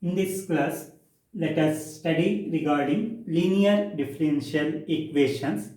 In this class, let us study regarding linear differential equations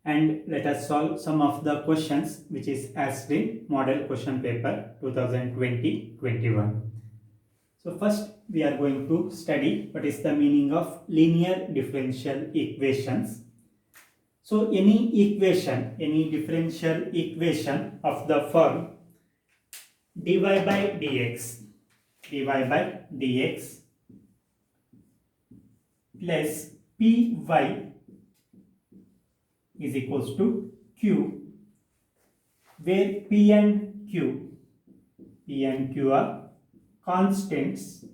and let us solve some of the questions which is asked in model question paper 2020-21. So first we are going to study what is the meaning of linear differential equations. So any differential equation of the form dy by dx plus py is equals to q, where p and q are constants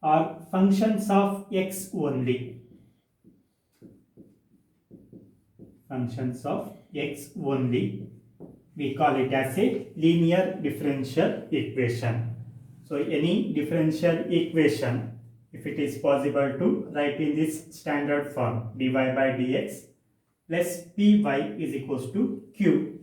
are functions of x only. We call it as a linear differential equation. So any differential equation, if it is possible to write in this standard form, dy by dx plus py is equals to q,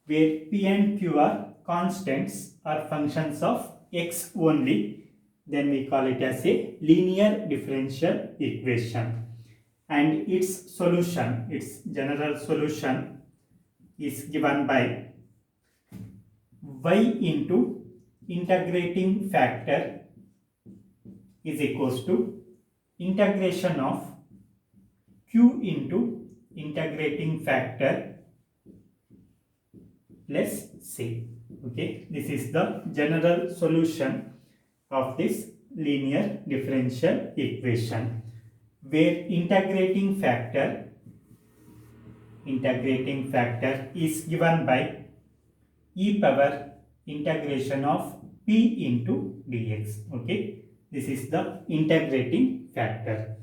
where p and q are constants or functions of x only, then we call it as a linear differential equation. And its general solution is given by y into integrating factor is equals to integration of q into integrating factor plus c. Okay, this is the general solution of this linear differential equation, where integrating factor is given by e power integration of p into dx. Okay, this is the integrating factor.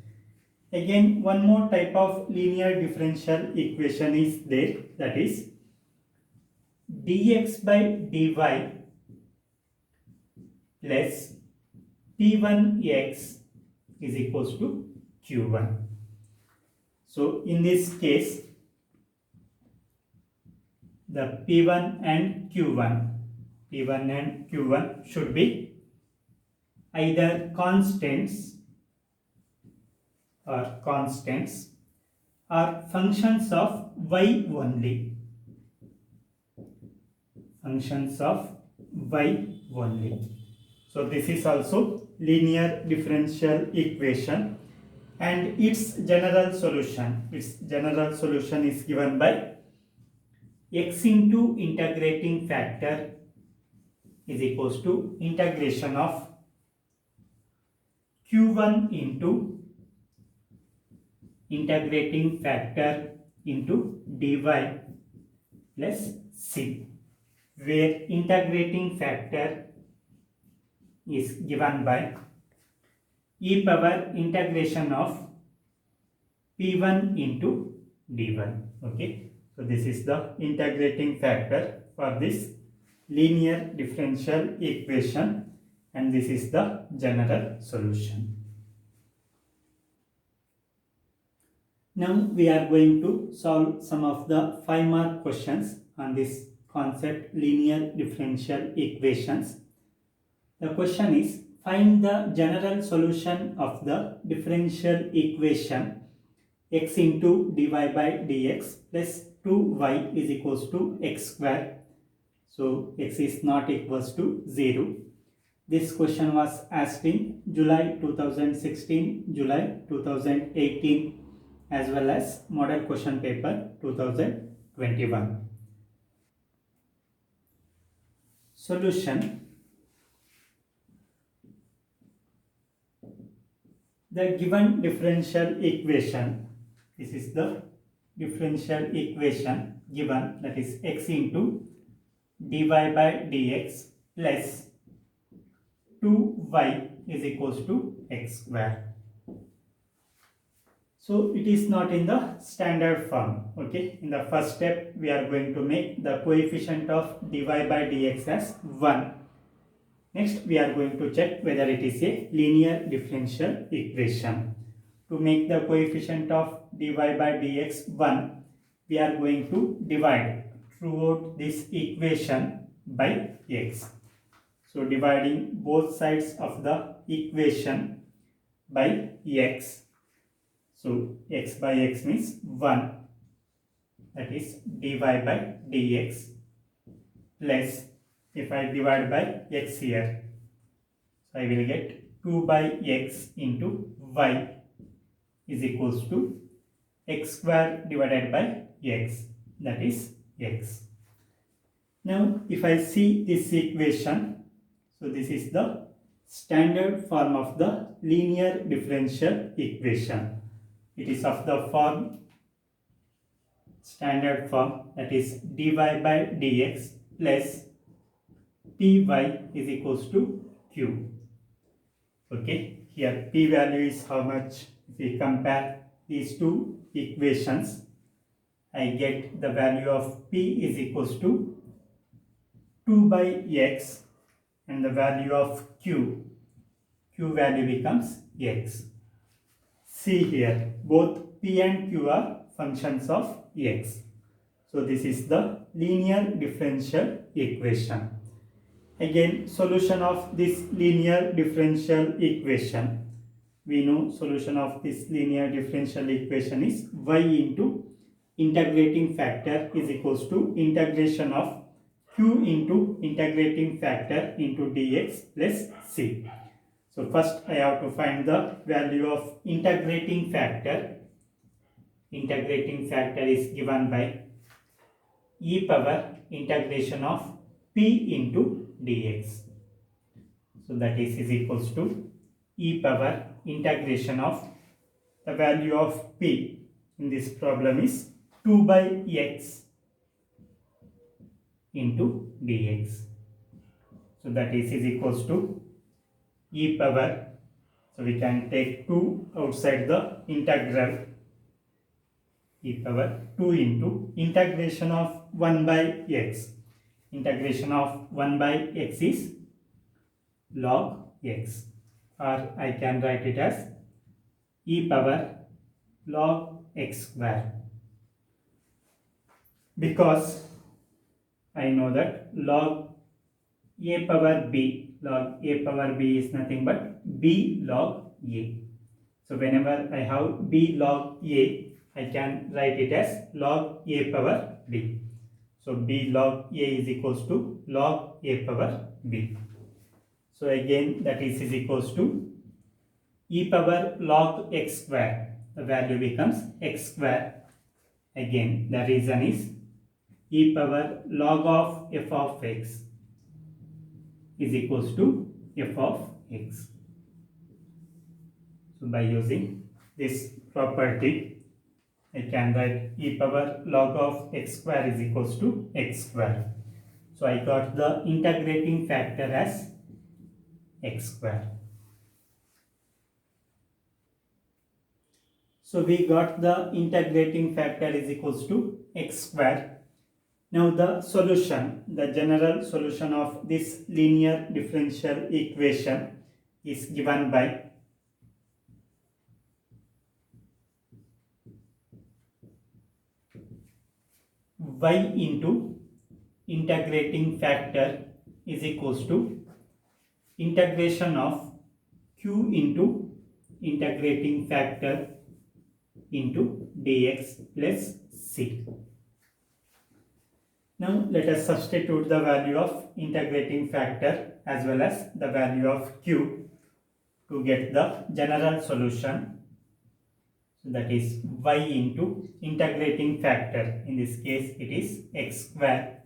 Again, one more type of linear differential equation is there, that is dx by dy plus p1x is equals to q1. So in this case, the p1 and q1 should be either constants or functions of y only. So this is also linear differential equation, and its general solution is given by x into integrating factor is equals to integration of q1 into integrating factor into dy plus c, where integrating factor is given by e power integration of p1 into d1. Okay, so this is the integrating factor for this linear differential equation, and this is the general solution. Now we are going to solve some of the 5-mark questions on this concept linear differential equations. The question is, find the general solution of the differential equation x into dy by dx plus 2y is equals to x square. So x is not equals to 0. This question was asked in July 2016, July 2018, as well as model question paper 2021. Solution. The given differential equation, this is the differential equation given, that is x into dy by dx plus 2y is equals to x square. So it is not in the standard form. Okay, in the first step we are going to make the coefficient of dy by dx as 1. Next we are going to check whether it is a linear differential equation. To make the coefficient of dy by dx 1, we are going to divide throughout this equation by x. So dividing both sides of the equation by x. So x by x means 1, that is dy by dx, plus if I divide by x here, so I will get 2 by x into y is equals to x square divided by x, that is x. Now if I see this equation, so this is the standard form of the linear differential equation. It is of the form, standard form, that is dy by dx plus py is equals to q. Okay, here p value is how much? If we compare these two equations, I get the value of p is equals to 2 by x, and the value of q value becomes x. See here, both p and q are functions of x. So this is the linear differential equation. Again, solution of this linear differential equation. We know solution of this linear differential equation is y into integrating factor is equals to integration of q into integrating factor into dx plus c. So first I have to find the value of integrating factor. Integrating factor is given by e power integration of p into dx. So that is equals to e power integration of the value of p in this problem is 2 by x into dx. So that is equals to e power, so we can take 2 outside the integral, e power 2 into integration of 1 by x. Integration of 1 by x is log x, or I can write it as e power log x square, because I know that log a power b, log a power b is nothing but b log a. So whenever I have b log a, I can write it as log a power b. So b log a is equals to log a power b. So again that is equals to e power log x square. The value becomes x square. Again the reason is e power log of f of x is equals to f of x. So by using this property, I can write e power log of x square is equals to x square. So I got the integrating factor as x square. So we got the integrating factor is equals to x square. Now the solution, the general solution of this linear differential equation is given by y into integrating factor is equals to integration of q into integrating factor into dx plus c. Now let us substitute the value of integrating factor as well as the value of q to get the general solution. So that is y into integrating factor, in this case it is x square,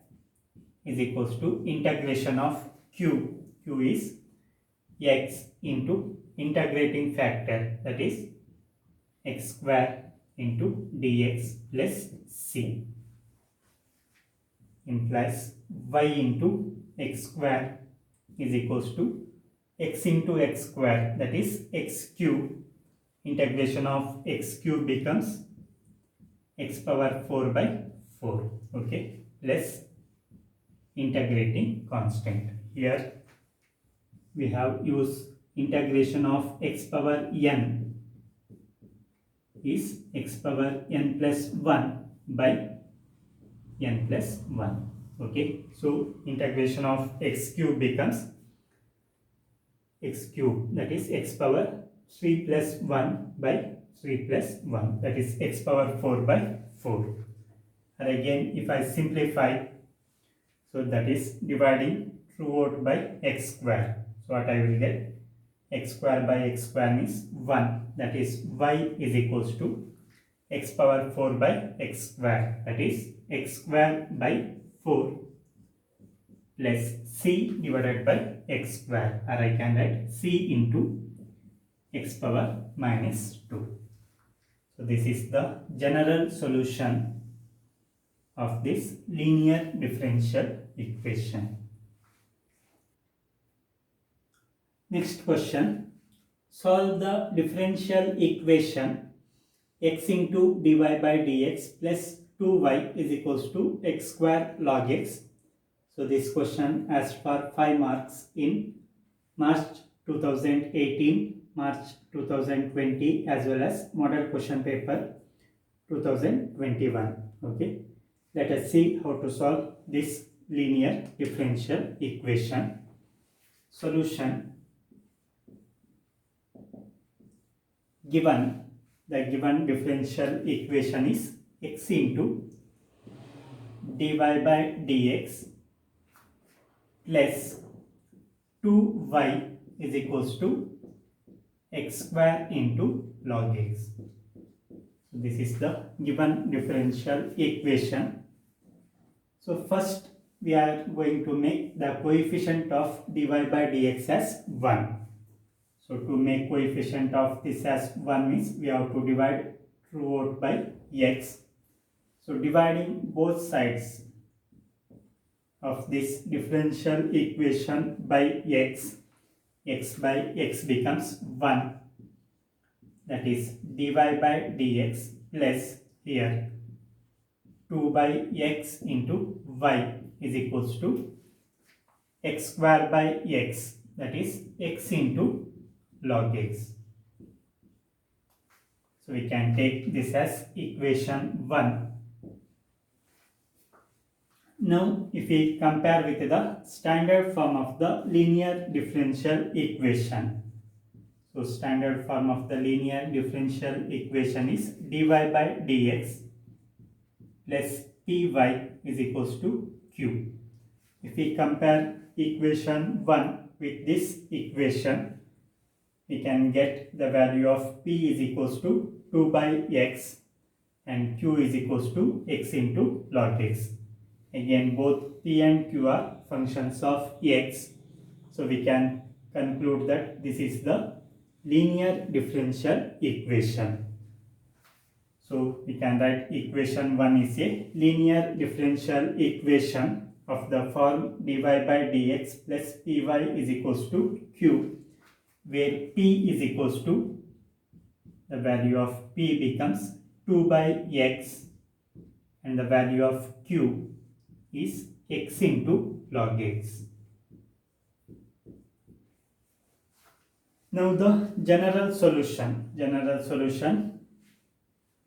is equals to integration of q is x into integrating factor, that is x square into dx plus c, implies y into x square is equals to x into x square, that is x cube. Integration of x cube becomes x power 4 by 4, okay, plus integrating constant. Here we have used integration of x power n is x power n plus 1 by n plus 1, okay. So integration of x cube becomes x cube, that is x power 3 plus 1 by 3 plus 1, that is x power 4 by 4. And again if I simplify, so that is dividing throughout by x square. So what I will get, x square by x square means 1, that is y is equals to x power 4 by x square, that is x square by 4 plus c divided by x square, or I can write c into x power minus 2. So this is the general solution of this linear differential equation. Next question, solve the differential equation x into dy by dx plus 2y is equals to x square log x. So this question asked for 5 marks in March 2018, March 2020 as well as model question paper 2021. Okay, let us see how to solve this linear differential equation. Solution, given the given differential equation is x into dy by dx plus 2y is equals to x square into log x. So this is the given differential equation. So first we are going to make the coefficient of dy by dx as 1. So to make coefficient of this as 1 means we have to divide throughout by x. So dividing both sides of this differential equation by x, x by x becomes 1, that is dy by dx plus here 2 by x into y is equals to x square by x, that is x into log x. So we can take this as equation 1. Now if we compare with the standard form of the linear differential equation. So standard form of the linear differential equation is dy by dx plus py is equals to q. If we compare equation 1 with this equation, we can get the value of p is equals to 2 by x and q is equals to x into log x. Again both p and q are functions of x. So we can conclude that this is the linear differential equation. So we can write equation 1 is a linear differential equation of the form dy by dx plus py is equals to q, where p is equals to, the value of p becomes 2 by x and the value of q is x into log x. Now the general solution,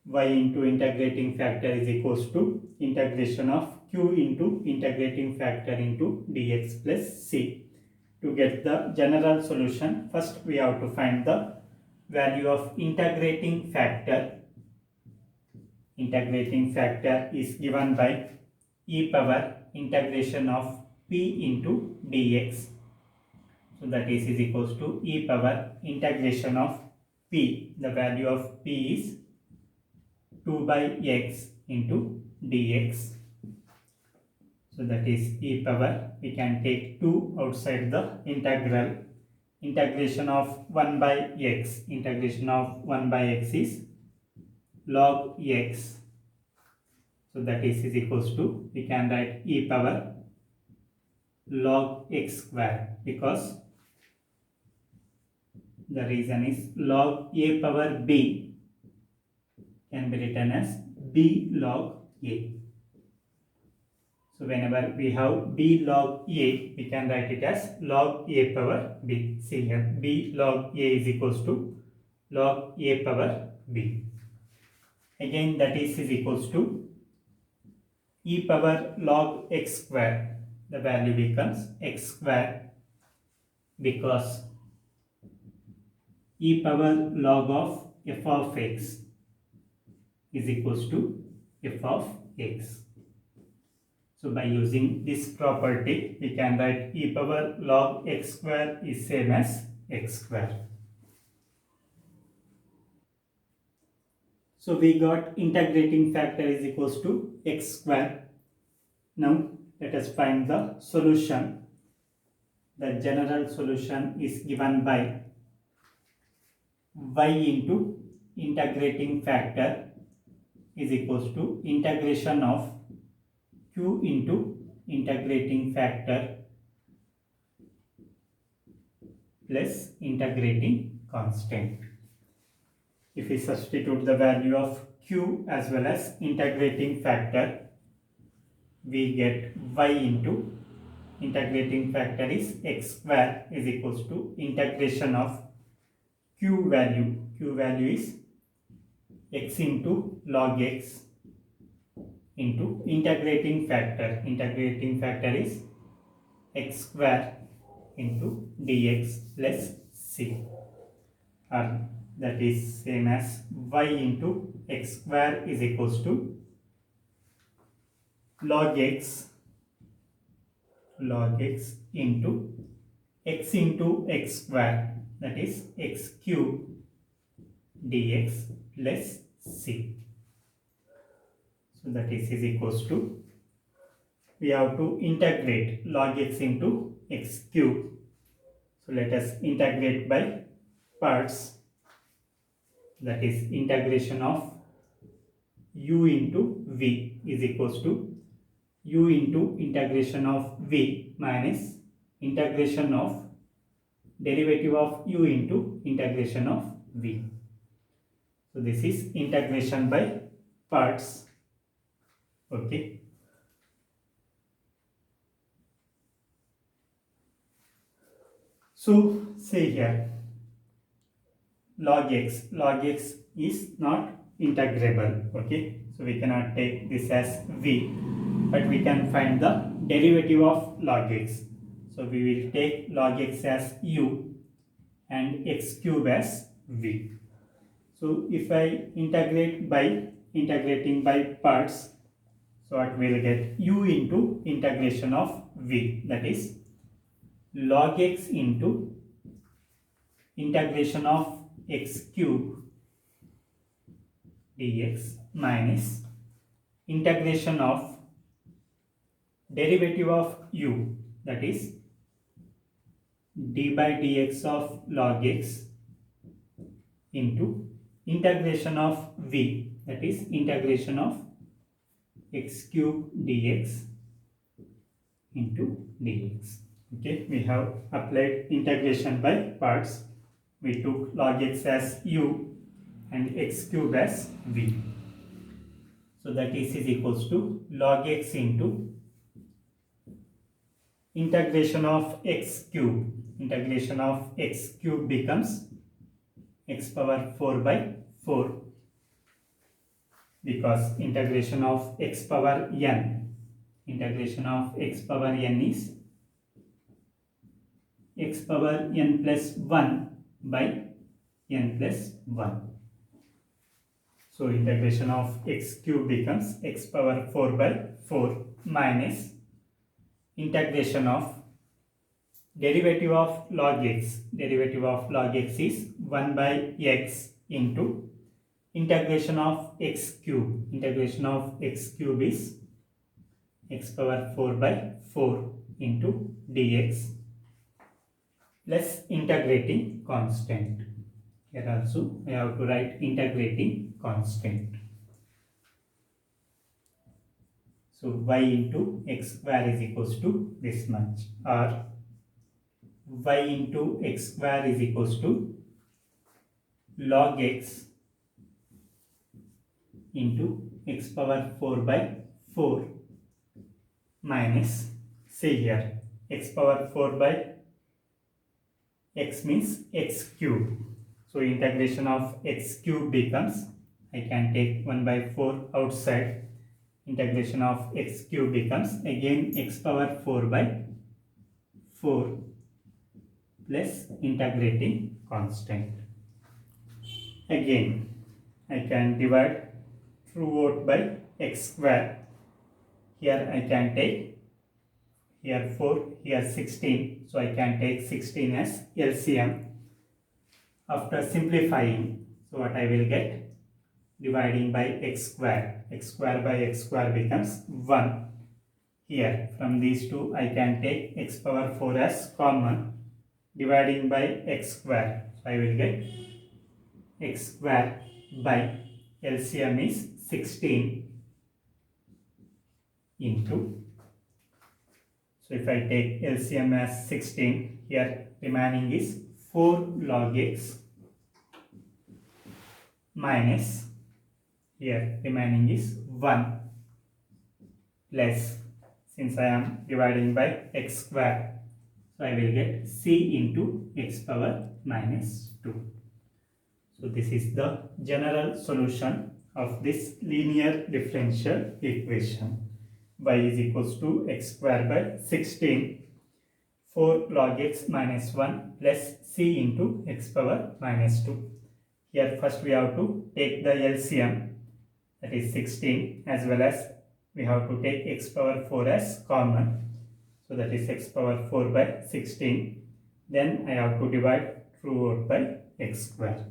y into integrating factor is equals to integration of q into integrating factor into dx plus c. To get the general solution, first we have to find the value of integrating factor. Integrating factor is given by e power integration of p into dx. So that is equals to e power integration of p. The value of p is 2 by x into dx. So that is e power, we can take 2 outside the integral. Integration of 1 by x, integration of 1 by x is log x. So that is equals to, we can write e power log x square, because the reason is log a power b can be written as b log a. So whenever we have b log a, we can write it as log a power b. See here, b log a is equals to log a power b. Again that is equals to e power log x square. The value becomes x square because e power log of f of x is equals to f of x. So by using this property, we can write e power log x square is same as x square. So we got integrating factor is equals to x square. Now let us find the solution. The general solution is given by y into integrating factor is equals to integration of q into integrating factor plus integrating constant. If we substitute the value of q as well as integrating factor, we get y into integrating factor is x square is equals to integration of q value is x into log x into integrating factor is x square into dx plus c, or that is same as y into x square is equals to log x into x square, that is x cube dx plus c. So that is equals to, we have to integrate log x into x cube. So let us integrate by parts. That is integration of u into v is equals to u into integration of v minus integration of derivative of u into integration of v. So this is integration by parts. Okay. So say here log x is not integrable. Okay, so we cannot take this as v, but we can find the derivative of log x. So we will take log x as u and x cube as v. So if I integrating by parts, so what we will get u into integration of v, that is log x into integration of x cube dx minus integration of derivative of u, that is d by dx of log x into integration of v, that is integration of x cube dx into dx. Okay, we have applied integration by parts. We took log x as u and x cube as v. So that is equals to log x into integration of x cube. Integration of x cube becomes x power 4 by 4, because integration of x power n is x power n plus 1 by n plus 1. So integration of x cube becomes x power 4 by 4 minus integration of derivative of log x. Derivative of log x is 1 by x into integration of x cube. Integration of x cube is x power 4 by 4 into dx plus integrating constant. Here also we have to write integrating constant. So y into x square is equals to this much, or y into x square is equals to log x into x power 4 by 4 minus, say here x power 4 by x means x cube. So integration of x cube becomes, I can take 1 by 4 outside, integration of x cube becomes again x power 4 by 4 plus integrating constant. Again, I can divide true root by x square. Here I can take here 4, here 16. So I can take 16 as LCM. After simplifying, so what I will get? Dividing by x square. X square by x square becomes 1. Here from these two I can take x power 4 as common. Dividing by x square. So I will get x square by LCM is 16 into. So if I take LCM as 16, here remaining is 4 log x minus, here remaining is 1 plus, since I am dividing by x square, so I will get c into x power minus 2. So this is the general solution of this linear differential equation. Y is equals to x square by 16, 4 log x minus 1 plus c into x power minus 2. Here first we have to take the LCM, that is 16, as well as we have to take x power 4 as common. So that is x power 4 by 16. Then I have to divide true root by x square.